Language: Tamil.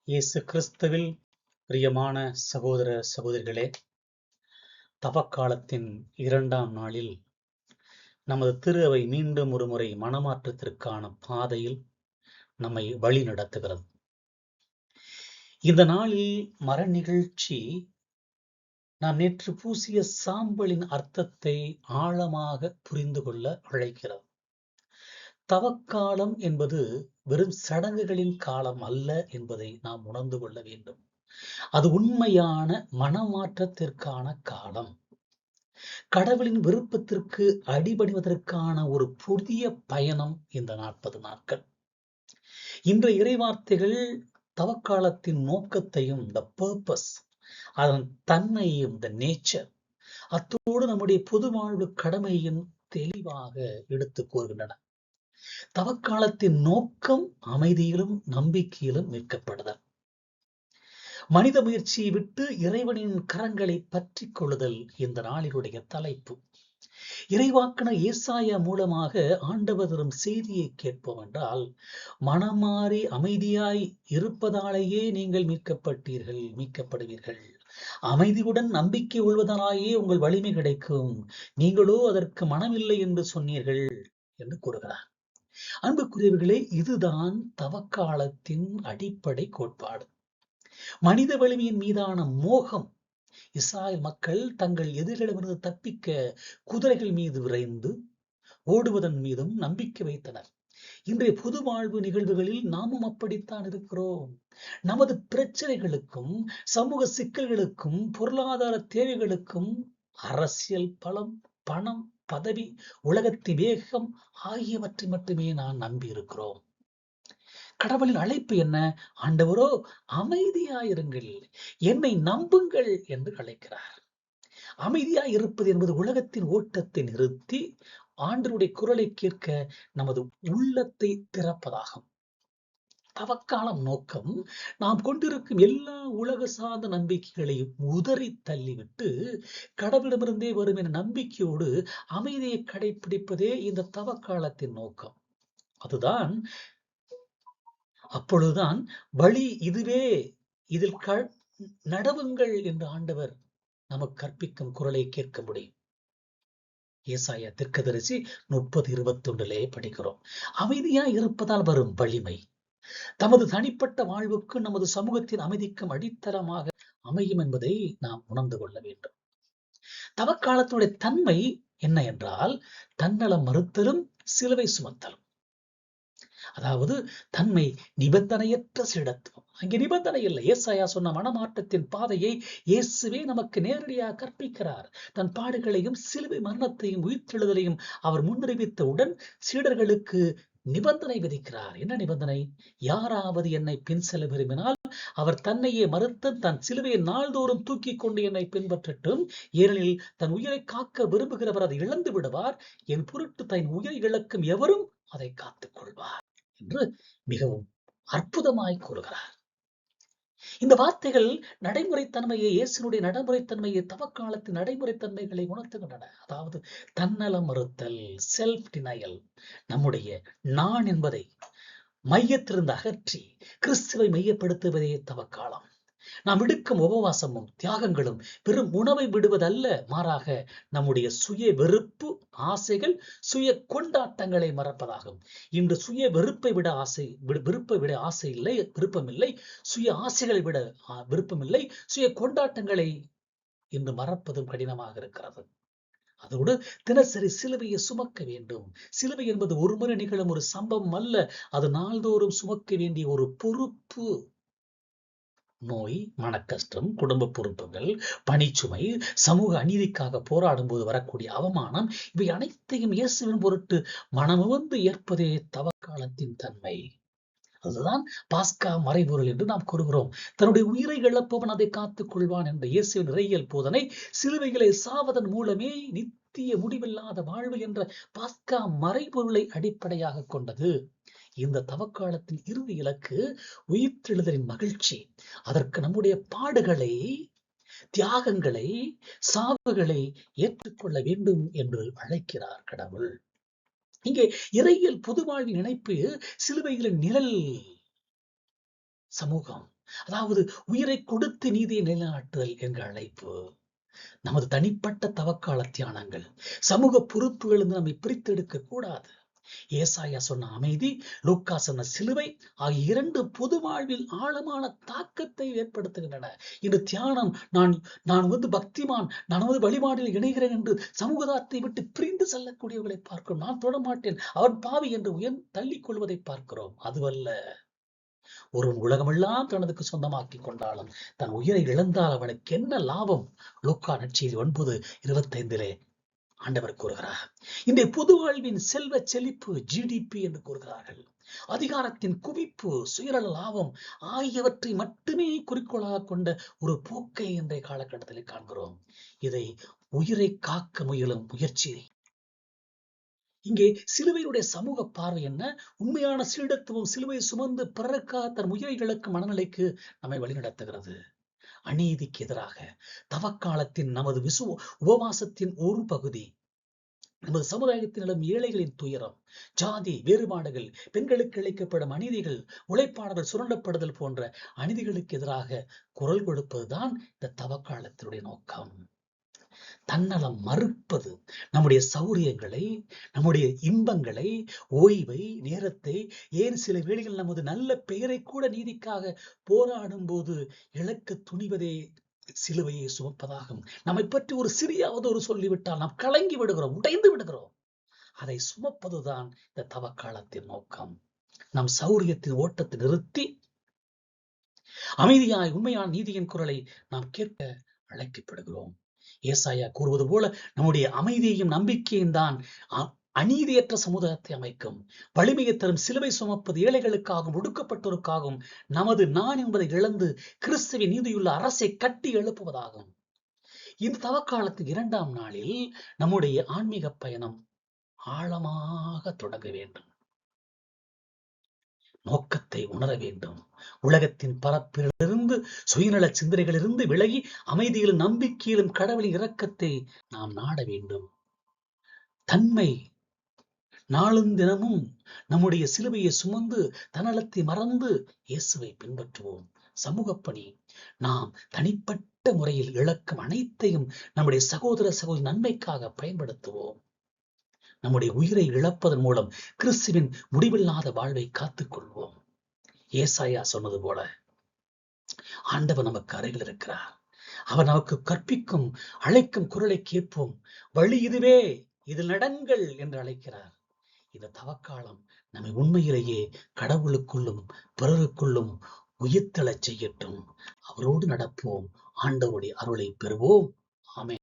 இயேசு கிறிஸ்துவில் பிரியமான சகோதர சகோதரிகளே, தவக்காலத்தின் 2ஆம் நாளில் நமது திரு அவை மீண்டும் ஒருமுறை மனமாற்றத்திற்கான பாதையில் நம்மை வழி நடத்துகிறது. இந்த நாளில் மர நிகழ்ச்சி நாம் நேற்று பூசிய சாம்பலின் அர்த்தத்தை ஆழமாக புரிந்து கொள்ள அழைக்கிறது. தவக்காலம் என்பது வெறும் சடங்குகளின் காலம் அல்ல என்பதை நாம் உணர்ந்து கொள்ள வேண்டும். அது உண்மையான மனமாற்றத்திற்கான காலம். கடவுளின் விருப்பத்திற்கு அடிபணிவதற்கான ஒரு புதிய பயணம் இந்த 40 நாட்கள். இன்றைய இறைவார்த்தைகள் தவக்காலத்தின் நோக்கத்தையும், த பர்பஸ், அதன் தன்மையும், த நேச்சர், அத்தோடு நம்முடைய பொது வாழ்வு கடமையும் தெளிவாக எடுத்துக் கூறுகின்றன. தவக்காலத்தின் நோக்கம் அமைதியிலும் நம்பிக்கையிலும் மீட்கப்படுதல். மனித முயற்சியை விட்டு இறைவனின் கரங்களை பற்றி கொள்ளுதல் இந்த நாளினுடைய தலைப்பு. இறைவாக்கினர் ஏசாயா மூலமாக ஆண்டவர் தரும் செய்தியை கேட்போம் என்றால், மனமாறி அமைதியாய் இருப்பதாலேயே நீங்கள் மீட்கப்படுவீர்கள். அமைதியுடன் நம்பிக்கை கொள்வதாலேயே உங்கள் வலிமை கிடைக்கும். நீங்களோ அதற்கு மனமில்லை என்று சொன்னீர்கள் என்று கூறுகிறார். அன்புக்குரியவர்களே, இதுதான் தவக்காலத்தின் அடிப்படை கோட்பாடு. மனித வலிமையின் மீதான மோகம். இஸ்ராயல் மக்கள் தங்கள் எதிரிகளிடமிருந்து தப்பிக்க குதிரைகள் மீது விரைந்து ஓடுவதன் மீதும் நம்பிக்கை வைத்தனர். இன்றைய பொது வாழ்வு நிகழ்வுகளில் நாமும் அப்படித்தான் இருக்கிறோம். நமது பிரச்சனைகளுக்கும், சமூக சிக்கல்களுக்கும், பொருளாதார தேவைகளுக்கும் அரசியல் பலம், பணம், பதவி, உலகத்தின் வேகம் ஆகியவற்றை மட்டுமே நான் நம்பி இருக்கிறோம். கடவுளின் அழைப்பு என்ன? ஆண்டவரோ அமைதியாயிருங்கள், என்னை நம்புங்கள் என்று அழைக்கிறார். அமைதியாய் இருப்பது என்பது உலகத்தின் ஓட்டத்தை நிறுத்தி ஆண்டவருடைய குரலை கேட்க நமது உள்ளத்தை திறப்பதாகும். தவக்காலம் நோக்கம் நாம் கொண்டிருக்கும் எல்லா உலக சார்ந்த நம்பிக்கைகளையும் உதறி தள்ளிவிட்டு கடவுளிடமிருந்தே வரும் என நம்பிக்கையோடு அமைதியை கடைபிடிப்பதே இந்த தவக்காலத்தின் நோக்கம். அதுதான் அப்பொழுதுதான் வழி இதுவே, இதில் நடவுங்கள் என்று ஆண்டவர் நமக்கு கற்பிக்கும் குரலை கேட்க முடியும். ஏசாயா தீர்க்கதரிசி 30:21 படிக்கிறோம். அமைதியா இருப்பதால் வரும் வலிமை தமது தனிப்பட்ட வாழ்வுக்கு, நமது சமூகத்தின் அமைதிக்கும் அடித்தளமாக அமையும் என்பதை நாம் உணர்ந்து கொள்ள வேண்டும். தவக்காலத்தினுடைய தன்மை என்ன என்றால், தன்னலம் மறுத்தலும் சிலுவை சுமத்தலும். அதாவது தன்மை நிபந்தனையற்ற சீடத்துவம். அங்கே நிபந்தனை இல்லை. ஏசாயா சொன்ன மனமாற்றத்தின் பாதையை இயேசுவே நமக்கு நேரடியாக கற்பிக்கிறார். தன் பாடுகளையும் சிலுவை மரணத்தையும் உயிர்த்தெழுதலையும் அவர் முன்னறிவித்தவுடன் சீடர்களுக்கு நிபந்தனை விதிக்கிறார். என்ன நிபந்தனை? யாராவது என்னை பின் செல்ல விரும்பினால் அவர் தன்னையே மறுத்து தன் சிலுவையை நாள்தோறும் தூக்கி கொண்டு என்னை பின்பற்றட்டும். ஏனெனில் தன் உயிரை காக்க விரும்புகிறவர் அதை இழந்து விடுவார். என் பொருட்டு தன் உயிரை இழக்கும் எவரும் அதை காத்துக் கொள்வார் என்று மிகவும் அற்புதமாய் கூறுகிறார். இந்த வார்த்தைகள் நடைமுறைத்தன்மையை, இயேசுனுடைய நடைமுறைத்தன்மையை, தவக்காலத்தின் நடைமுறைத்தன்மைகளை உணர்த்துகின்றன. அதாவது தன்னலம் மறுத்தல், செல்ஃப் டினையல், நம்முடைய நான் என்பதை மையத்திலிருந்து அகற்றி கிறிஸ்துவை மையப்படுத்துவதே தவக்காலம். நாம் விடுக்கும் உபவாசமும் தியாகங்களும் வெறும் உணவை விடுவதல்ல, மாறாக நம்முடைய சுய வெறுப்பு, ஆசைகள், சுய கொண்டாட்டங்களை மறப்பதாகும். இன்று சுய வெறுப்பை விட ஆசை இல்லை, விருப்பமில்லை. சுய ஆசைகளை விட விருப்பமில்லை. சுய கொண்டாட்டங்களை இன்று மறப்பதும் கடினமாக இருக்கிறது. அதோடு தினசரி சிலுவையை சுமக்க வேண்டும். சிலுவை என்பது ஒரு முறை நிகழும் ஒரு சம்பவம் அல்ல, அது நாள்தோறும் சுமக்க வேண்டிய ஒரு பொறுப்பு. நோய், மனக்கஷ்டம், குடும்ப பொறுப்புகள், பணிச்சுமை, சமூக அநீதிக்காக போராடும் போது வரக்கூடிய அவமானம், இவை அனைத்தையும் இயேசுவின் பொருட்டு மனமுவந்து ஏற்பதே தவக்காலத்தின் தன்மை. அதுதான் பாஸ்கா மறைபொருள் என்று நாம் கூறுகிறோம். தன்னுடைய உயிரை இழப்பவன் அதை காத்துக் கொள்வான் என்ற இயேசுவின் இறையியல் போதனை சிலுவைகளை சாவதன் மூலமே நித்திய முடிவில்லாத வாழ்வு என்ற பாஸ்கா மறைபொருளை அடிப்படையாக கொண்டது. இந்த தவக்காலத்தின் இறுதி இலக்கு உயிர்த்தெழுதலின் மகிழ்ச்சி. அதற்கு நம்முடைய பாடுகளை, தியாகங்களை, சாவுகளை ஏற்றுக்கொள்ள வேண்டும் என்று அழைக்கிறார் கடவுள். இங்கே இறையியல் பொது வாழ்வின் இணைப்பு சிலுவைகளின் நிழல் சமூகம். அதாவது உயிரை கொடுத்து நீதியை நிலைநாட்டுதல் என்ற அழைப்பு. நமது தனிப்பட்ட தவக்கால தியானங்கள், சமூக பொறுப்புகளிலிருந்து நம்மை பிரித்தெடுக்க கூடாது. ஏசாயா சொன்ன அமைதி, லூக்கா சொன்ன சிலுவை ஆகிய இரண்டு பொது வாழ்வில் ஆழமான தாக்கத்தை ஏற்படுத்துகின்றன. இந்த தியானம் நான் நான் பக்திமான், நான் வழிபாடில் இணைகிறேன் என்று சமூகத்தை விட்டு பிரிந்து செல்லக்கூடியவர்களை பார்க்கிறோம். நான் தொடமாட்டேன், அவன் பாவி என்று தள்ளிக் கொள்வதை பார்க்கிறோம். அதுவல்ல, ஒருவன் உலகமெல்லாம் தனதுக்கு சொந்தமாக்கி கொண்டாலும் தன் உயிரை இழந்தால் அவனுக்கு என்ன லாபம்? லூக்கா நற்செய்தி 9:25 ஆண்டவர் கூறுகிறார். இந்த பொது வாழ்வின் செல்வ செழிப்பு, ஜிடிபி என்று கூறுகிறார்கள், அதிகாரத்தின் குவிப்பு, சுயநல லாபம் ஆகியவற்றை மட்டுமே குறிக்கோளாக கொண்ட ஒரு போக்கை இன்றைய காலகட்டத்தில் காண்கிறோம். இதை உயிரை காக்க முயலும் முயற்சி. இங்கே சிலுவையுடைய சமூக பார்வை என்ன? உண்மையான சீடத்துவம் சிலுவை சுமந்து பிறருக்காக தன் உயிரை இழக்கும் மனநிலைக்கு நம்மை வழிநடத்துகிறது. அநீதிக்கு எதிராக தவக்காலத்தின் நமது உபவாசத்தின் ஒரு பகுதி. நமது சமுதாயத்திலும் ஏழைகளின் துயரம், ஜாதி வேறுபாடுகள், பெண்களுக்கு இழைக்கப்படும் அநீதிகள், உழைப்பாளர்கள் சுரண்டப்படுதல் போன்ற அநீதிகளுக்கு எதிராக குரல் கொடுப்பதுதான் இந்த தவக்காலத்தினுடைய நோக்கம். தன்னலம் மறுப்பது, நம்முடைய சௌரியங்களை, நம்முடைய இன்பங்களை, ஓய்வை, நேரத்தை, ஏன் சில வேளைகள் நமது நல்ல பெயரை கூட நீதிக்காக போராடும் போது இழக்க துணிவதே சிலுவையை சுமப்பதாகும். நம்மை பற்றி ஒரு சிறியாவது ஒரு சொல்லிவிட்டால் நாம் கலங்கி விடுகிறோம், உடைந்து விடுகிறோம். அதை சுமப்பதுதான் இந்த தவக்காலத்தின் நோக்கம். நம் சௌரியத்தின் ஓட்டத்தை நிறுத்தி அமைதியாய் உண்மையான நீதியின் குரலை நாம் கேட்க அழைக்கப்படுகிறோம். ஏசாயா கூறுவது போல நம்முடைய அமைதியையும் நம்பிக்கையும் தான் அநீதியற்ற சமுதாயத்தை அமைக்கும். வலிமையை தரும் சிலுவை சுமப்பது ஏழைகளுக்காகவும் ஒடுக்கப்பட்டோருக்காகவும் நமது நான் என்பதை இழந்து கிறிஸ்துவின் நீதியுள்ள அரசை கட்டி எழுப்புவதாகும். இந்த தவக்காலத்தின் 2ஆம் நாளில் நம்முடைய ஆன்மீக பயணம் ஆழமாக தொடங்க வேண்டும். நோக்கத்தை உணர வேண்டும். உலகத்தின் பரப்பிலிருந்து, சுயநல சிந்தனைகளிலிருந்து விலகி அமைதியிலும் நம்பிக்கையிலும் கடவுளின் இரக்கத்தை நாம் நாட வேண்டும். தன்மை நாளும் தினமும் நம்முடைய சிலுவையை சுமந்து தன்னலத்தை மறந்து இயேசுவை பின்பற்றுவோம். சமூக பணி, நாம் தனிப்பட்ட முறையில் இழக்கும் அனைத்தையும் நம்முடைய சகோதர சகோதரி நன்மைக்காக பயன்படுத்துவோம். நம்முடைய உயிரை இழப்பதன் மூலம் கிறிஸ்துவின் முடிவில்லாத வாழ்வை காத்துக் கொள்வோம். ஏசாயா சொன்னது போல ஆண்டவர் நமக்கு அருகில் இருக்கிறார். அவர் நமக்கு கற்பிக்கும் அழைக்கும் குரலை கேட்போம். வழி இதுவே, இதில் நடங்கள் என்று அழைக்கிறார். இந்த தவக்காலம் நம்மை உண்மையிலேயே கடவுளுக்குள்ளும் பிறருக்குள்ளும் உயிர்த்தெழச் செய்யட்டும். அவரோடு நடப்போம். ஆண்டவருடைய அருளை பெறுவோம். ஆமென்.